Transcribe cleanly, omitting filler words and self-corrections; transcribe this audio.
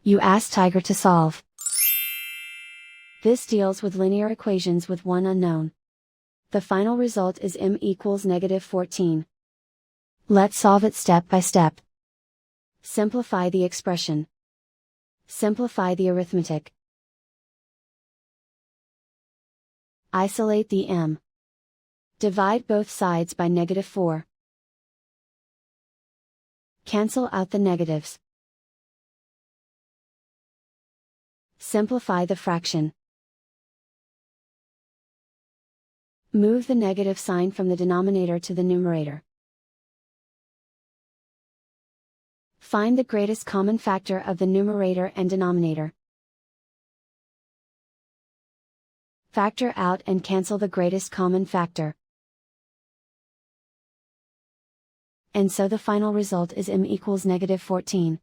You ask Tiger to solve. This deals with linear equations with one unknown. The final result is m equals -14. Let's solve it step by step. Simplify the expression. Simplify the arithmetic. Isolate the m. Divide both sides by -4. Cancel out the negatives. Simplify the fraction. Move the negative sign from the denominator to the numerator. Find the greatest common factor of the numerator and denominator. Factor out and cancel the greatest common factor. And so the final result is m equals -14.